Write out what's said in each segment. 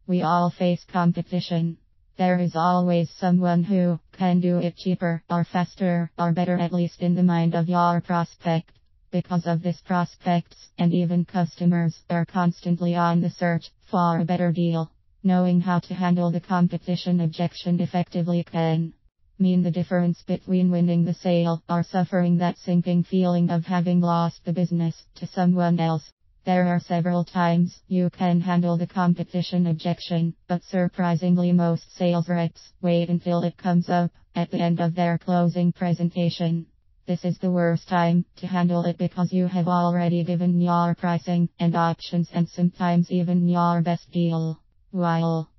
We all face competition. There is always someone who can do it cheaper, or faster, or better, at least in the mind of your prospect. Because of this, prospects and even customers are constantly on the search for a better deal. Knowing how to handle the competition objection effectively can mean the difference between winning the sale or suffering that sinking feeling of having lost the business to someone else. There are several times you can handle the competition objection, but surprisingly most sales reps wait until it comes up at the end of their closing presentation. This is the worst time to handle it because you have already given your pricing and options and sometimes even your best deal. While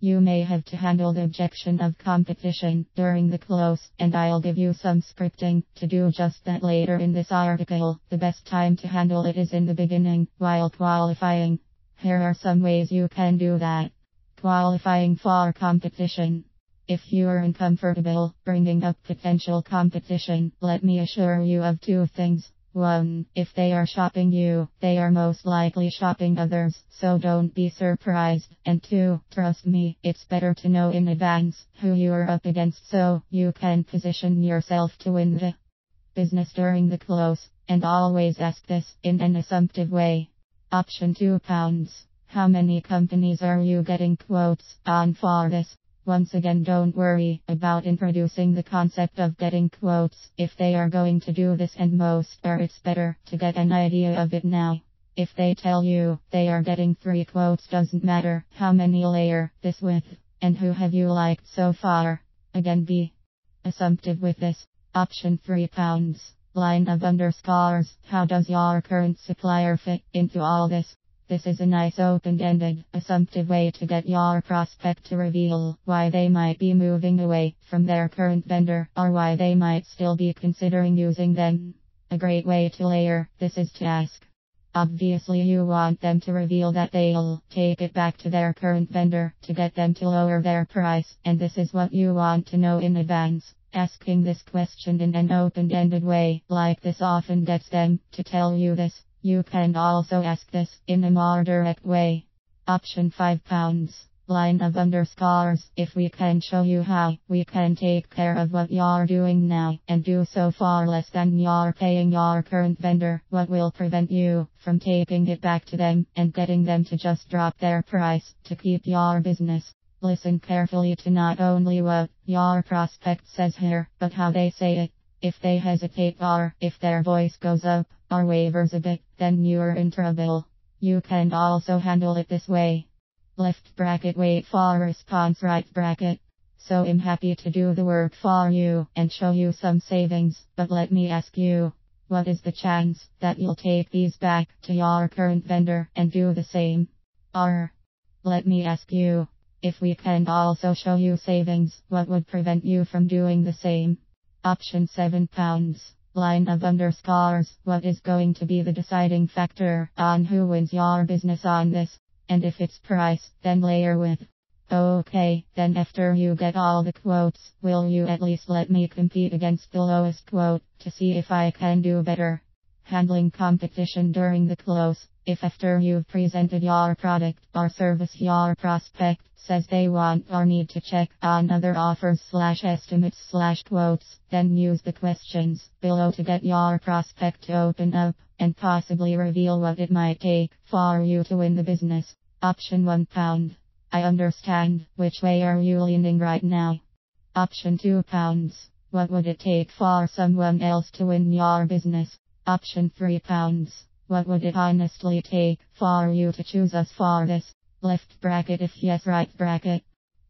you may have to handle the objection of competition during the close, and I'll give you some scripting to do just that later in this article. The best time to handle it is in the beginning, while qualifying. Here are some ways you can do that. Qualifying for competition. If you are uncomfortable bringing up potential competition, let me assure you of two things. 1. If they are shopping you, they are most likely shopping others, so don't be surprised. And 2. Trust me, it's better to know in advance who you are up against so you can position yourself to win the business during the close. And always ask this in an assumptive way. Option 2 pounds. How many companies are you getting quotes on for this? Once again, don't worry about introducing the concept of getting quotes if they are going to do this, and most or it's better to get an idea of it now. If they tell you they are getting 3 quotes, doesn't matter how many layer this with, and who have you liked so far. Again, be assumptive with this. Option 3 pounds. Line of underscores. How does your current supplier fit into all this? This is a nice open-ended, assumptive way to get your prospect to reveal why they might be moving away from their current vendor, or why they might still be considering using them. A great way to layer this is to ask. Obviously you want them to reveal that they'll take it back to their current vendor to get them to lower their price, and this is what you want to know in advance. Asking this question in an open-ended way like this often gets them to tell you this. You can also ask this in a more direct way. Option 5 pounds. Line of underscores. If we can show you how we can take care of what you're doing now and do so for less than you're paying your current vendor, what will prevent you from taking it back to them and getting them to just drop their price to keep your business? Listen carefully to not only what your prospect says here, but how they say it. If they hesitate, or if their voice goes up or wavers a bit, then you're in trouble. You can also handle it this way. Left bracket, wait for response, right bracket. So I'm happy to do the work for you and show you some savings, but let me ask you, what is the chance that you'll take these back to your current vendor and do the same? Or, let me ask you, if we can also show you savings, what would prevent you from doing the same? Option 7 pounds. Line of underscores. What is going to be the deciding factor on who wins your business on this? And if it's price, then layer with. Okay, then after you get all the quotes, will you at least let me compete against the lowest quote to see if I can do better? Handling competition during the close. If after you've presented your product or service your prospect says they want or need to check on other offers / estimates / quotes, then use the questions below to get your prospect to open up and possibly reveal what it might take for you to win the business. Option 1 pound. I understand. Which way are you leaning right now? Option 2 pounds. What would it take for someone else to win your business? Option 3 pounds. What would it honestly take for you to choose us for this? Left bracket if yes, right bracket.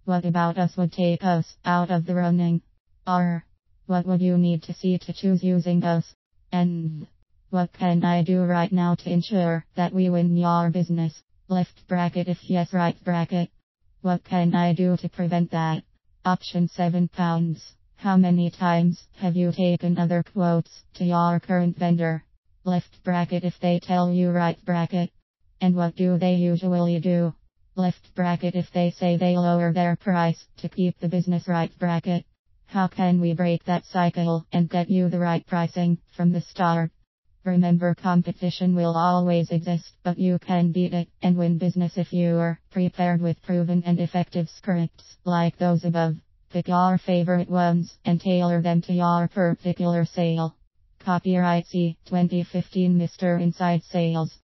What about us would take us out of the running? Or, what would you need to see to choose using us? And, what can I do right now to ensure that we win your business? Left bracket if yes, right bracket. What can I do to prevent that? Option 7 pounds. How many times have you taken other quotes to your current vendor? Left bracket if they tell you right bracket. And what do they usually do? Left bracket if they say they lower their price to keep the business, right bracket. How can we break that cycle and get you the right pricing from the start? Remember, competition will always exist, but you can beat it and win business if you are prepared with proven and effective scripts like those above. Pick your favorite ones and tailor them to your particular sale. Copyright C. 2015 Mr. Inside Sales.